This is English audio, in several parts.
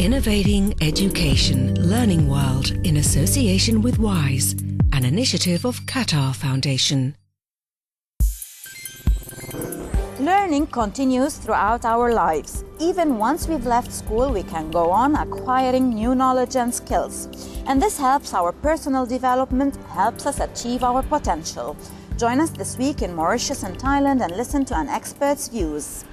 Innovating Education Learning World in association with WISE, an initiative of Qatar Foundation. Learning continues throughout our lives. Even once we've left school, we can go on acquiring new knowledge and skills. And this helps our personal development, helps us achieve our potential. Join us this week in Mauritius and Thailand and listen to an expert's views.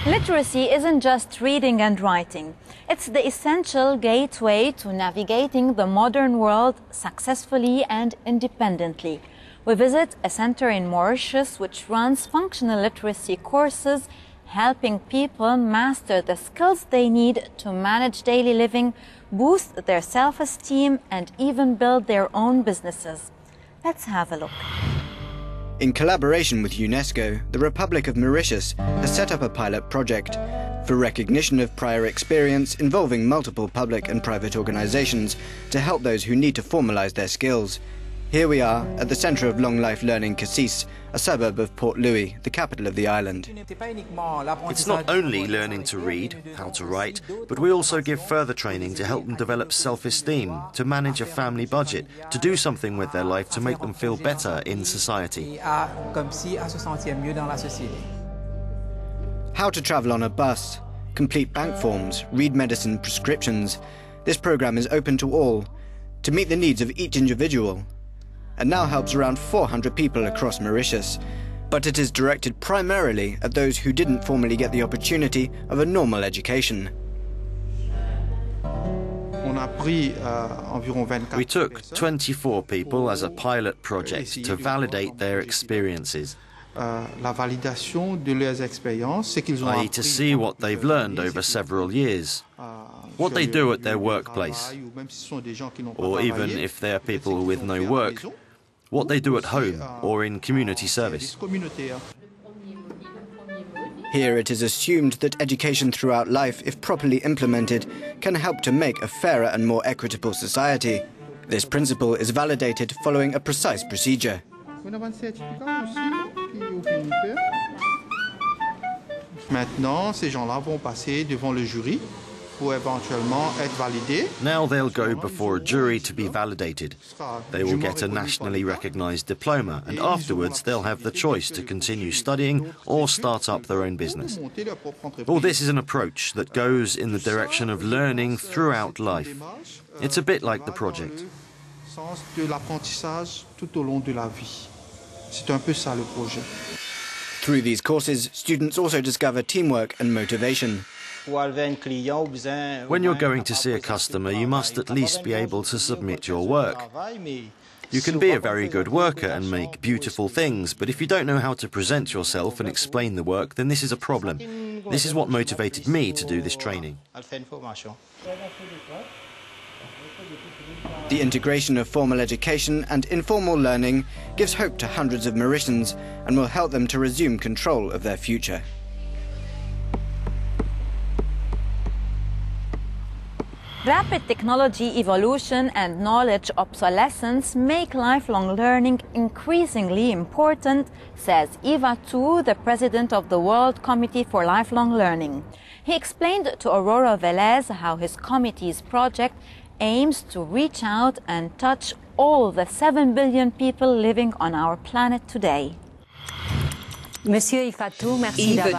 Literacy isn't just reading and writing. It's the essential gateway to navigating the modern world successfully and independently. We visit a center in Mauritius which runs functional literacy courses, helping people master the skills they need to manage daily living, boost their self-esteem, and even build their own businesses. Let's have a look. In collaboration with UNESCO, the Republic of Mauritius has set up a pilot project for recognition of prior experience involving multiple public and private organizations to help those who need to formalize their skills. Here we are at the Centre of Long Life Learning Cassis, a suburb of Port Louis, the capital of the island. It's not only learning to read, how to write, but we also give further training to help them develop self-esteem, to manage a family budget, to do something with their life to make them feel better in society. How to travel on a bus, complete bank forms, read medicine prescriptions. This program is open to all, to meet the needs of each individual, and now helps around 400 people across Mauritius. But it is directed primarily at those who didn't formally get the opportunity of a normal education. We took 24 people as a pilot project to validate their experiences, i.e. to see what they've learned over several years, what they do at their workplace, or even if they are people with no work, what they do at home or in community service. Here it is assumed that education throughout life, if properly implemented, can help to make a fairer and more equitable society. This principle is validated following a precise procedure. Maintenant, ces gens-là vont passer devant le jury pour éventuellement être validés. Now they'll go before a jury to be validated. They will get a nationally recognized diploma, and afterwards they'll have the choice to continue studying or start up their own business. All this is an approach that goes in the direction of learning throughout life. It's a bit like the project. Sens de l'apprentissage tout au long de la vie. C'est un peu ça le projet. Through these courses, students also discover teamwork and motivation. When you're going to see a customer, you must at least be able to submit your work. You can be a very good worker and make beautiful things, but if you don't know how to present yourself and explain the work, then this is a problem. This is what motivated me to do this training. The integration of formal education and informal learning gives hope to hundreds of Mauritians and will help them to resume control of their future. Rapid technology evolution and knowledge obsolescence make lifelong learning increasingly important, says Eva Tu, the president of the World Committee for Lifelong Learning. He explained to Aurora Velez how his committee's project aims to reach out and touch all the 7 billion people living on our planet today. Eva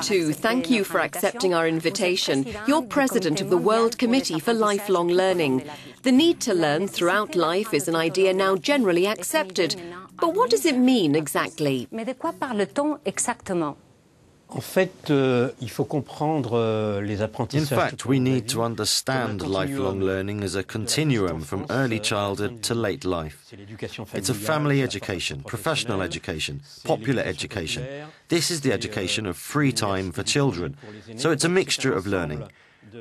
Tu, thank you for accepting our invitation. You're president of the World Committee for Lifelong Learning. The need to learn throughout life is an idea now generally accepted. But what does it mean exactly? In fact, we need to understand lifelong learning as a continuum from early childhood to late life. It's a family education, professional education, popular education. This is the education of free time for children. So it's a mixture of learning.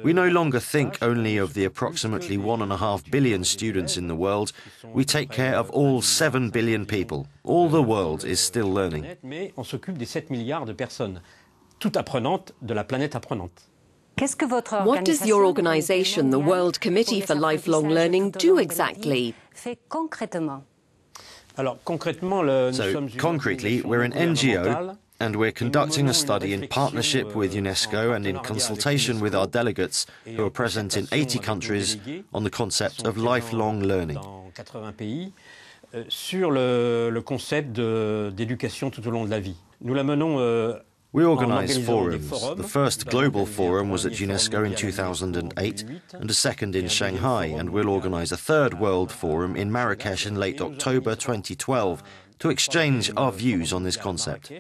We no longer think only of the approximately 1.5 billion students in the world. We take care of all 7 billion people. All the world is still learning. What does your organization, the World Committee for Lifelong Learning, do exactly? So, concretely, we're an NGO And we're conducting a study in partnership with UNESCO and in consultation with our delegates who are present in 80 countries on the concept of lifelong learning. Sur le concept d'éducation tout au long de la vie. Nous la menons We organise forums. The first global forum was at UNESCO in 2008 and a second in Shanghai, and we'll organise a third world forum in Marrakesh in late October 2012 to exchange our views on this concept.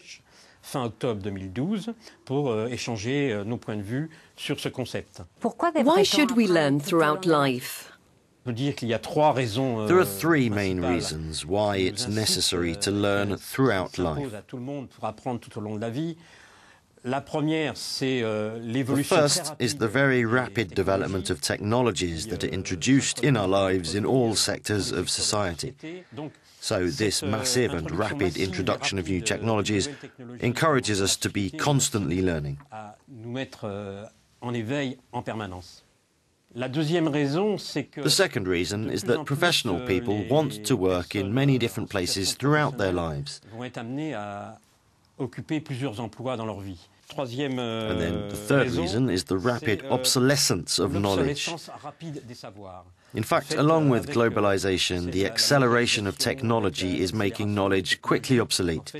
Fin octobre 2012 pour échanger nos points de vue sur ce concept. Why should we learn throughout life? There are three main reasons why it's necessary to learn throughout life. The first is the very rapid development of technologies that are introduced in our lives in all sectors of society. So this massive and rapid introduction of new technologies encourages us to be constantly learning. The second reason is that professional people want to work in many different places throughout their lives. And then the third reason is the rapid obsolescence of knowledge. In fact, along with globalization, the acceleration of technology is making knowledge quickly obsolete.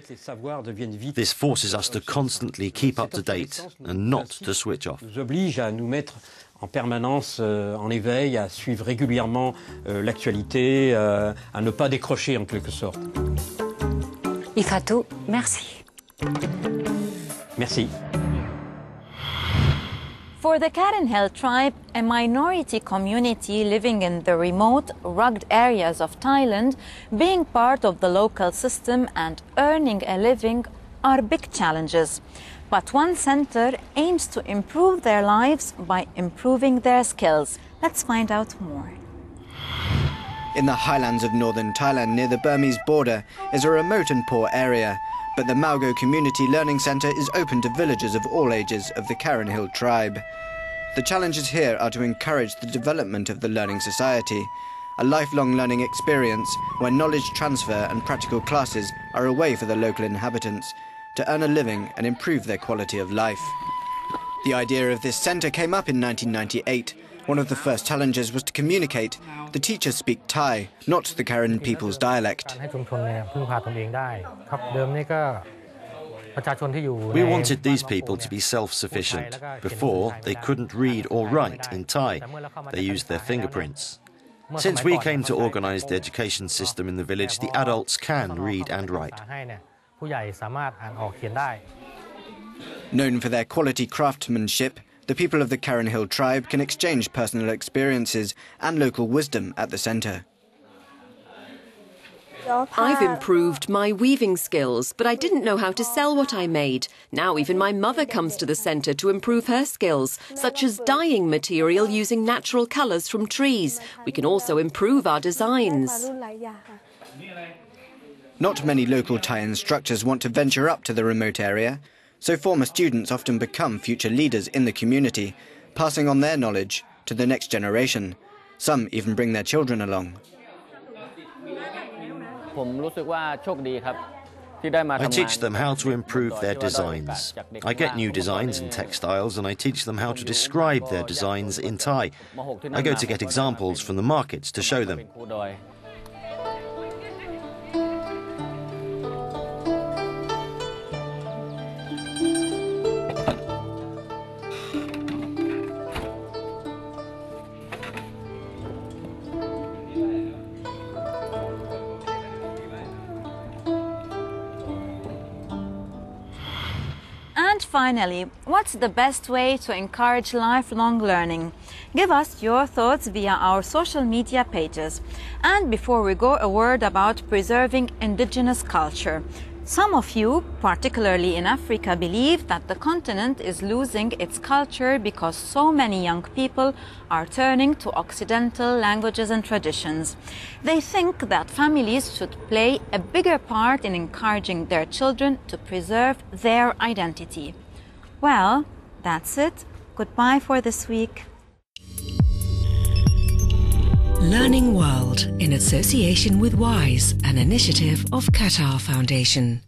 This forces us to constantly keep up to date and not to switch off. En permanence en éveil, à suivre régulièrement l'actualité, à ne pas décrocher en quelque sorte. Ifatu, merci. Merci. For the Karen Hill tribe, a minority community living in the remote, rugged areas of Thailand, being part of the local system and earning a living are big challenges. But one center aims to improve their lives by improving their skills. Let's find out more. In the highlands of northern Thailand near the Burmese border is a remote and poor area, but the Maugo Community Learning Centre is open to villagers of all ages of the Karen Hill tribe. The challenges here are to encourage the development of the learning society, a lifelong learning experience where knowledge transfer and practical classes are a way for the local inhabitants to earn a living and improve their quality of life. The idea of this centre came up in 1998. One of the first challenges was to communicate. The teachers speak Thai, not the Karen people's dialect. We wanted these people to be self-sufficient. Before, they couldn't read or write in Thai. They used their fingerprints. Since we came to organise the education system in the village, the adults can read and write. Known for their quality craftsmanship, the people of the Karen Hill tribe can exchange personal experiences and local wisdom at the centre. I've improved my weaving skills, but I didn't know how to sell what I made. Now even my mother comes to the centre to improve her skills, such as dyeing material using natural colours from trees. We can also improve our designs. Not many local Thai instructors want to venture up to the remote area, so former students often become future leaders in the community, passing on their knowledge to the next generation. Some even bring their children along. I teach them how to improve their designs. I get new designs in textiles and I teach them how to describe their designs in Thai. I go to get examples from the markets to show them. And finally, what's the best way to encourage lifelong learning? Give us your thoughts via our social media pages. And before we go, a word about preserving indigenous culture. Some of you, particularly in Africa, believe that the continent is losing its culture because so many young people are turning to Occidental languages and traditions. They think that families should play a bigger part in encouraging their children to preserve their identity. Well, that's it. Goodbye for this week. Learning World in association with WISE, an initiative of Qatar Foundation.